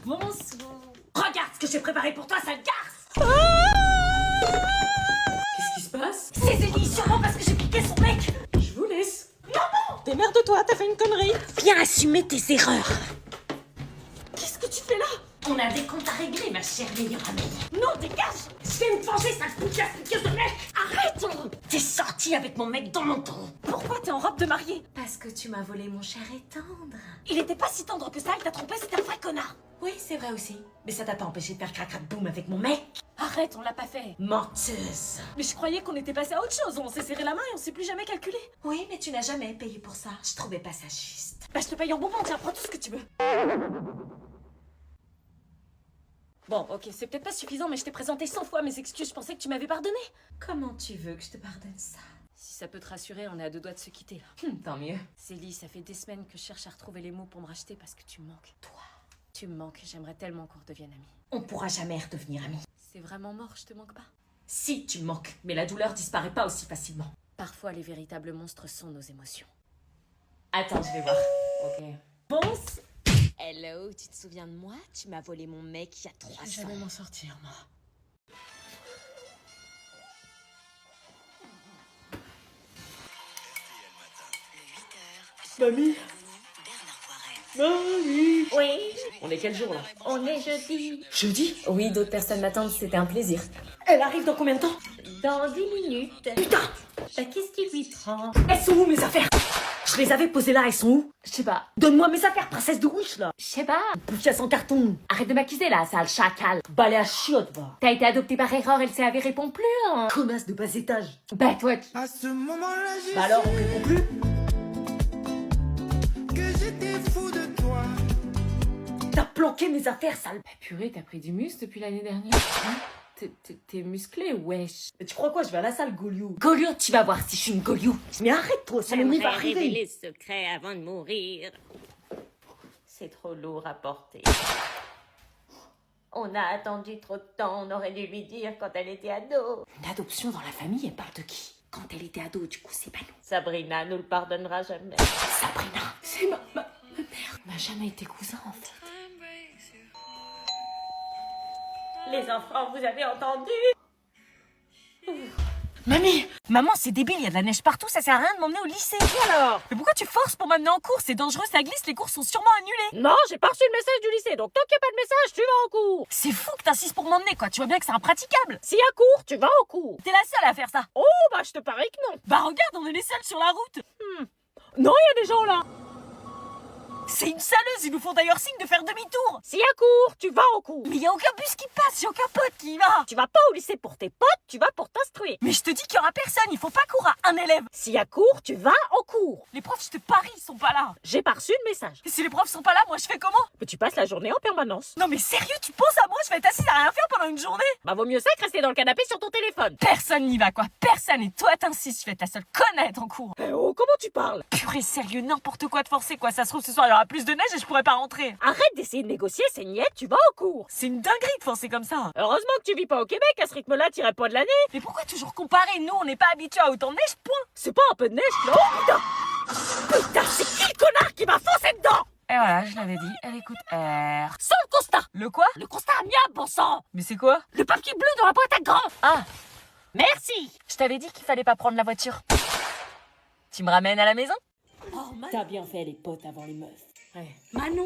Bonsoir. Regarde ce que j'ai préparé pour toi, sale garce. Qu'est-ce qui se passe? C'est Zélie, sûrement parce que j'ai piqué son mec. Je vous laisse. Non. Démerde-toi, t'as fait une connerie. Viens assumer tes erreurs. Qu'est-ce que tu fais là? On a des comptes à régler, ma chère meilleure amie. Non, dégage. Je vais me venger, sale poucasse, piqueuse de mec. Arrête. T'es sortie avec mon mec dans mon dos. Pourquoi t'es en robe de mariée? Parce que tu m'as volé mon cher et tendre. Il était pas si tendre que ça, il t'a trompé, c'était un vrai connard. Oui, c'est vrai aussi. Mais ça t'a pas empêché de faire crac-crac-boum avec mon mec. Arrête, on l'a pas fait. Menteuse. Mais je croyais qu'on était passé à autre chose, on s'est serré la main et on s'est plus jamais calculé. Oui, mais tu n'as jamais payé pour ça. Je trouvais pas ça juste. Bah je te paye en bonbon, tiens, prends tout ce que tu veux. Bon, ok, c'est peut-être pas suffisant, mais je t'ai présenté 100 fois mes excuses, je pensais que tu m'avais pardonné. Comment tu veux que je te pardonne ça? Si ça peut te rassurer, on est à deux doigts de se quitter là. Tant mieux. Célie, ça fait des semaines que je cherche à retrouver les mots pour me racheter parce que tu me manques. Toi, Tu me manques, j'aimerais tellement qu'on redevienne amis. on pourra jamais redevenir amis. C'est vraiment mort, je te manque pas. Si, tu me manques, mais la douleur disparaît pas aussi facilement. Parfois, les véritables monstres sont nos émotions. Attends, je vais voir. Ok. Bon, Hello, tu te souviens de moi? Tu m'as volé mon mec il y a 3 je vais jamais m'en sortir, moi. Mamie. Mamie. Oui, On est quel jour là? on est jeudi. Jeudi? Oui, d'autres personnes m'attendent, c'était un plaisir. Elle arrive dans combien de temps? Dans 10 minutes. Putain! Bah, qu'est-ce qui lui prend? Elles sont où mes affaires? Je les avais posées là, elles sont où? Je sais pas. Donne-moi mes affaires, princesse de Wish là! Je sais pas. Poufiasse en carton! Arrête de m'accuser là, sale chacal. Balai à chiottes, va! T'as été adoptée par erreur, elle s'est avérée répond plus, hein. Connasse de bas étage! Bah, toi, À ce moment-là, j'ai Bah alors, on répond plus? su que j'étais fou de toi. T'as planqué mes affaires, sale! Bah, purée, t'as pris du muscle depuis l'année dernière. Hein? T'es musclé, wesh. Mais tu crois quoi? Je vais à la salle, Goliou! Goliou, tu vas voir si je suis une Goliou. Mais arrête-toi, ça m'y va arriver! ce secret avant de mourir. C'est trop lourd à porter. On a attendu trop de temps, on aurait dû lui dire quand elle était ado. Une adoption dans la famille, elle parle de qui? Quand elle était ado, du coup, c'est pas nous. Sabrina nous le pardonnera jamais. Sabrina, c'est ma mère. On n'a jamais été cousins, en fait. Les enfants, vous avez entendu? Mamie! Maman, c'est débile, il y a de la neige partout, ça sert à rien de m'emmener au lycée! Et alors? Mais pourquoi tu forces pour m'amener en cours? C'est dangereux, ça glisse, les cours sont sûrement annulés! Non, j'ai pas reçu le message du lycée, donc tant qu'il n'y a pas de message, tu vas en cours. C'est fou que t'insistes pour m'emmener, quoi, tu vois bien que c'est impraticable! S'il y a cours, tu vas au cours. T'es la seule à faire ça! Oh, bah je te parie que non. Bah regarde, on est les seuls sur la route! Non, il y a des gens là. C'est une saleuse, ils nous font d'ailleurs signe de faire demi-tour! S'il y a cours, tu vas au cours. Mais y a aucun bus qui passe, y a aucun pote qui y va! Tu vas pas au lycée pour tes potes, tu vas pour t'instruire. Mais je te dis qu'il y aura personne, il faut pas cours à un élève! S'il y a cours, tu vas au cours. Les profs, je te parie, ils sont pas là! J'ai pas reçu de message. Et si les profs sont pas là, moi je fais comment? Mais tu passes la journée en permanence. Non mais sérieux, tu penses à moi, je vais être assise à rien faire pendant une journée? Bah vaut mieux ça que rester dans le canapé sur ton téléphone. Personne n'y va quoi, personne, et toi t'insistes, je vais être la seule conne à être en cours. Eh oh, comment tu parles? Purée, sérieux, n'importe quoi de forcer quoi, ça se trouve ce soir il y aura plus de neige et je pourrai pas rentrer. Arrête d'essayer de négocier, c'est niette, tu vas au cours. C'est une dinguerie de forcer comme ça. Heureusement que tu vis pas au Québec, à ce rythme-là, t'irais pas de l'année. Mais pourquoi toujours comparer? Nous on n'est pas habitués à autant de neige, point. C'est pas un peu de neige, là? Oh putain! Putain, c'est qui le connard qui m'a foncé dedans? Et voilà, je l'avais dit, elle écoute R. Sans le constat! Le quoi? Le constat amiable, bon sang! Mais c'est quoi? Le papier bleu dans la boîte à gants! Ah, Merci! je t'avais dit qu'il fallait pas prendre la voiture. Tu me ramènes à la maison? Oh, T'as bien fait les potes avant les meufs. Ouais. Manon!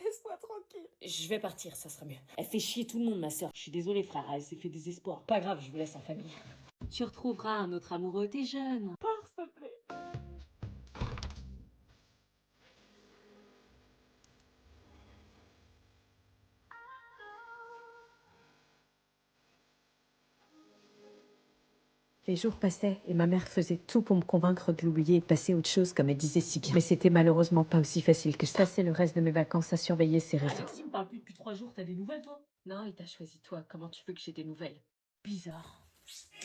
Laisse-moi tranquille. Je vais partir, ça sera mieux. Elle fait chier tout le monde, ma sœur. Je suis désolée, frère, elle s'est fait des espoirs. Pas grave, je vous laisse en famille. Tu retrouveras un autre amoureux, t'es jeune. Pars, s'il te plaît. Les jours passaient et ma mère faisait tout pour me convaincre de l'oublier et de passer à autre chose, comme elle disait si bien. Mais c'était malheureusement pas aussi facile que je passais le reste de mes vacances à surveiller ses réseaux. Alexis me parle plus depuis 3 jours, t'as des nouvelles, toi? Non, il t'a choisi toi. Comment tu veux que j'ai des nouvelles? Bizarre.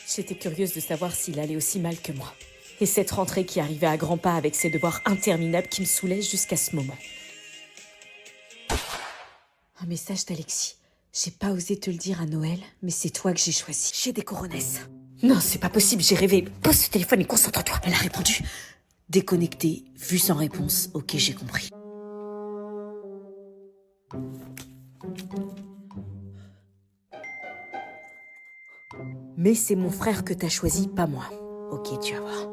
J'étais curieuse de savoir s'il allait aussi mal que moi. Et cette rentrée qui arrivait à grands pas avec ses devoirs interminables qui me saoulaient jusqu'à ce moment. Un message d'Alexis. J'ai pas osé te le dire à Noël, mais c'est toi que j'ai choisi. J'ai des coronesses. Non, c'est pas possible, j'ai rêvé. Pose ce téléphone et concentre-toi. Elle a répondu. Déconnecté, vue sans réponse. Ok, j'ai compris. Mais c'est mon frère que t'as choisi, pas moi. Ok, tu vas voir.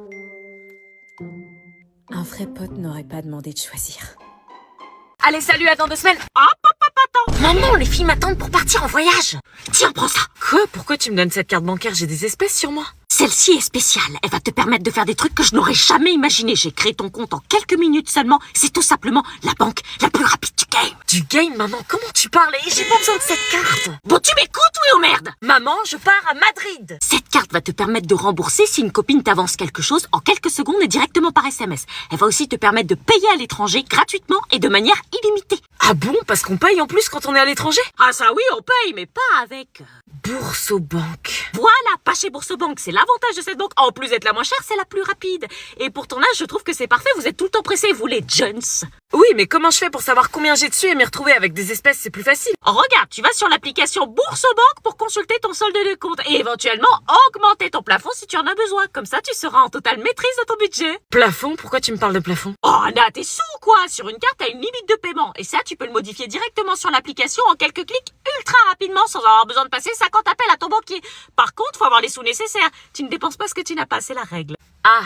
Un vrai pote n'aurait pas demandé de choisir. Allez, salut, à dans 2 semaines. Attends. Maman, les filles m'attendent pour partir en voyage. Tiens, prends ça. Quoi? Pourquoi tu me donnes cette carte bancaire? J'ai des espèces sur moi. Celle-ci est spéciale. Elle va te permettre de faire des trucs que je n'aurais jamais imaginé. J'ai créé ton compte en quelques minutes seulement. C'est tout simplement la banque la plus rapide du game. Du game, maman? Comment tu parles? J'ai pas besoin de cette carte. Bon, tu m'écoutes, oui ou merde? Maman, je pars à Madrid. Cette carte va te permettre de rembourser si une copine t'avance quelque chose en quelques secondes et directement par SMS. Elle va aussi te permettre de payer à l'étranger gratuitement et de manière illimitée. Ah bon? Parce qu'on paye en plus quand on est à l'étranger? Ah ça oui, on paye, mais pas avec Boursobank. Voilà, pas chez Boursobank, c'est l'avantage de cette banque. En plus d'être la moins chère, c'est la plus rapide. Et pour ton âge, je trouve que c'est parfait, vous êtes tout le temps pressés, vous les Jones. Oui, mais comment je fais pour savoir combien j'ai dessus et m'y retrouver avec des espèces? C'est plus facile. Oh, regarde, tu vas sur l'application Boursobank pour consulter ton solde de compte et éventuellement augmenter ton plafond si tu en as besoin. Comme ça, tu seras en totale maîtrise de ton budget. Plafond? Pourquoi tu me parles de plafond? Oh, Anna, t'es sous quoi? Sur une carte, t'as une limite de paiement. Et ça, tu peux le modifier directement sur l'application en quelques clics ultra rapidement sans avoir besoin de passer 50 appels à ton banquier. Par contre, faut avoir les sous nécessaires. Tu ne dépenses pas ce que tu n'as pas, c'est la règle. Ah.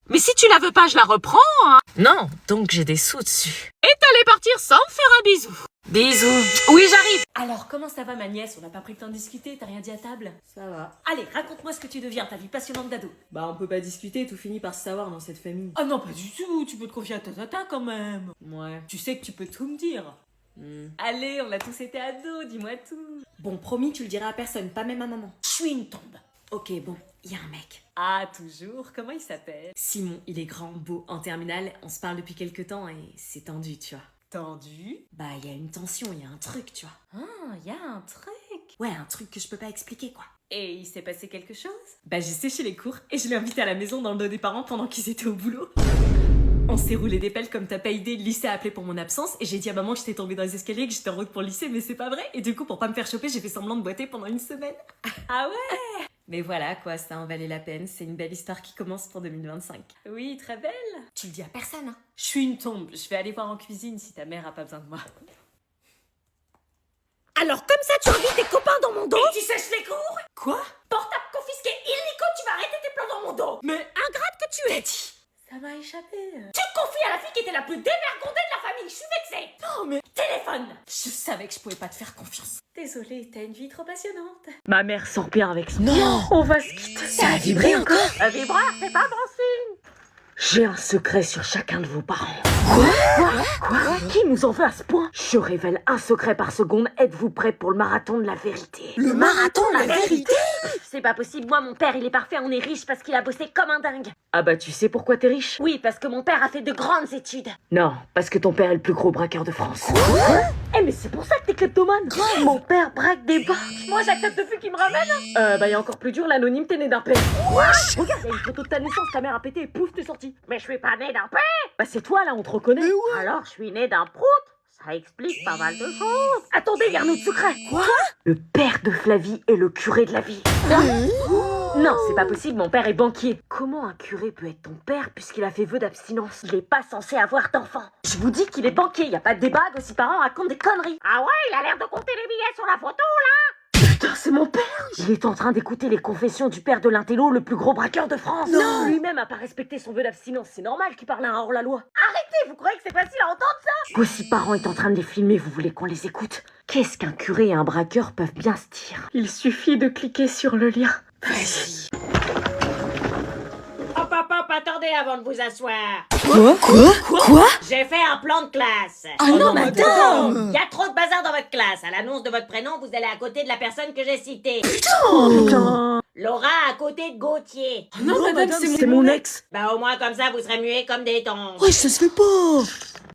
Mais si tu la veux pas, je la reprends, hein. Non, donc j'ai des sous dessus. Et t'allais partir sans me faire un bisou. Bisous. Oui, j'arrive. Alors, comment ça va ma nièce? On n'a pas pris le temps de discuter, t'as rien dit à table? Ça va. Allez, raconte-moi ce que tu deviens, ta vie passionnante d'ado. Bah on peut pas discuter, tout finit par se savoir dans cette famille. Oh non, pas du tout, tu peux te confier à ta tata quand même. Ouais. Tu sais que tu peux tout me dire. Allez, on a tous été ados, dis-moi tout. Bon, promis, tu le diras à personne, pas même à maman. Je suis une tombe. Ok, bon, il y a un mec. Ah, toujours? Comment il s'appelle? Simon, il est grand, beau, en terminale, on se parle depuis quelques temps et c'est tendu, tu vois. Tendu? Bah, il y a une tension, il y a un truc, tu vois. Ah, il y a un truc. Ouais, un truc que je peux pas expliquer, quoi. Et il s'est passé quelque chose? Bah, j'ai séché les cours et je l'ai invité à la maison dans le dos des parents pendant qu'ils étaient au boulot. On s'est roulé des pelles comme t'as pas idée, le lycée a appelé pour mon absence et j'ai dit à maman que j'étais tombée dans les escaliers, que j'étais en route pour le lycée, mais c'est pas vrai. Et du coup, pour pas me faire choper, j'ai fait semblant de boiter pendant une semaine. Ah ouais? Mais voilà, quoi, ça en valait la peine. C'est une belle histoire qui commence pour 2025. Oui, très belle. Tu le dis à personne, hein? Je suis une tombe, je vais aller voir en cuisine si ta mère a pas besoin de moi. Alors comme ça, tu invites tes copains dans mon dos? Et tu sèches les cours? Quoi? Portable confisqué illico, tu vas arrêter tes plans dans mon dos. Mais ingrate que tu es. ça m'a échappé. Tu te confies à la fille qui était la plus dévergondée de la famille, je suis vexée. Non mais Téléphone. je savais que je pouvais pas te faire confiance. Désolée, t'as une vie trop passionnante. Ma mère sort bien avec ça. Non! On va se quitter. Ça a vibré encore? Un vibreur, c'est pas bon signe. J'ai un secret sur chacun de vos parents. Quoi? Qui nous en veut à ce point? Je révèle un secret par seconde. Êtes-vous prêts pour le marathon de la vérité? Le marathon, la vérité? C'est pas possible. Moi, mon père, il est parfait. On est riche parce qu'il a bossé comme un dingue. Ah bah, tu sais pourquoi t'es riche? Oui, parce que mon père a fait de grandes études. Non, parce que ton père est le plus gros braqueur de France. Eh mais c'est pour ça que t'es kleptomane. Mon père braque des banques. Moi, j'accepte depuis qu'il me ramène. Bah y a encore plus dur, l'anonyme, t'es né d'un père. Regarde, y a une photo de ta naissance, ta mère a pété et pouf, t'es sorti. Mais je suis pas née d'un père. Bah c'est toi là, on te reconnaît. Alors, je suis née d'un prout. Ça explique pas mal de choses. Attendez, il y a un autre secret. Quoi? Le père de Flavie est le curé de la vie. Non, c'est pas possible, mon père est banquier. Comment un curé peut être ton père puisqu'il a fait vœu d'abstinence? Il est pas censé avoir d'enfant. Je vous dis qu'il est banquier, y a pas de débat, vos six parents racontent des conneries. Ah ouais, il a l'air de compter les billets sur la photo, là. Putain, c'est mon père! Il est en train d'écouter les confessions du père de l'intello, le plus gros braqueur de France. Non! Lui-même a pas respecté son vœu d'abstinence, c'est normal qu'il parle à un hors-la-loi. Arrêtez, vous croyez que c'est facile à entendre ça? Vos six parents est en train de les filmer, vous voulez qu'on les écoute? Qu'est-ce qu'un curé et un braqueur peuvent bien se dire? Il suffit de cliquer sur le lien. Vas-y. Hop, attendez avant de vous asseoir. Quoi? J'ai fait un plan de classe. Ah non, madame! Il y a trop de bazar dans votre classe. À l'annonce de votre prénom, vous allez à côté de la personne que j'ai citée. Putain! Laura à côté de Gauthier. Non, madame, C'est mon ex! Bah au moins comme ça, vous serez muets comme des tongs. Ouais, ça se fait pas!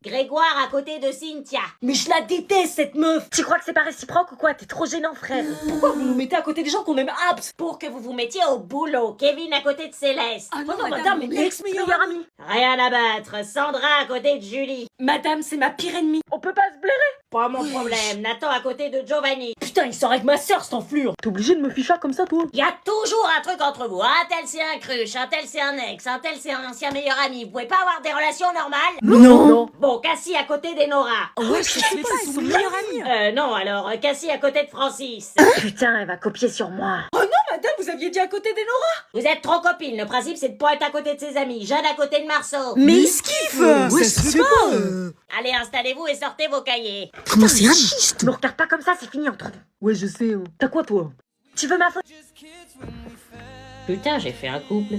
Grégoire à côté de Cynthia. Mais je la déteste cette meuf. Tu crois que c'est pas réciproque ou quoi? T'es trop gênant, frère. Pourquoi vous nous mettez à côté des gens qu'on aime abs? Pour que vous vous mettiez au boulot. Kevin à côté de Céleste. Ah non, madame, mais l'ex-meilleure amie. Rien à battre. Sandra à côté de Julie. Madame, c'est ma pire ennemie. On peut pas se blairer. Pas mon problème, Nathan à côté de Giovanni. Putain, il sort avec ma sœur, cet enflure. T'es obligé de me fichard comme ça, toi? Il y a toujours un truc entre vous. Un tel c'est un cruche, un tel c'est un ex, un tel c'est un ancien meilleur ami. Vous pouvez pas avoir des relations normales? Non. Bon, Cassie à côté d'Enora. Ouais, je sais pas, ils sont meilleurs amis. Non, alors, Cassie à côté de Francis. Putain, elle va copier sur moi. Oh non, madame, vous aviez dit à côté d'Enora. Vous êtes trop copines. Le principe, c'est de pas être à côté de ses amis. Jeanne à côté de Marceau. Mais il se kiffe. Ouais, ça se fait pas. Allez, installez-vous et sortez vos cahiers. Comment c'est un... Me regarde pas comme ça, c'est fini entre nous. Ouais, je sais. T'as quoi, toi? Tu veux ma faute? Putain, j'ai fait un couple.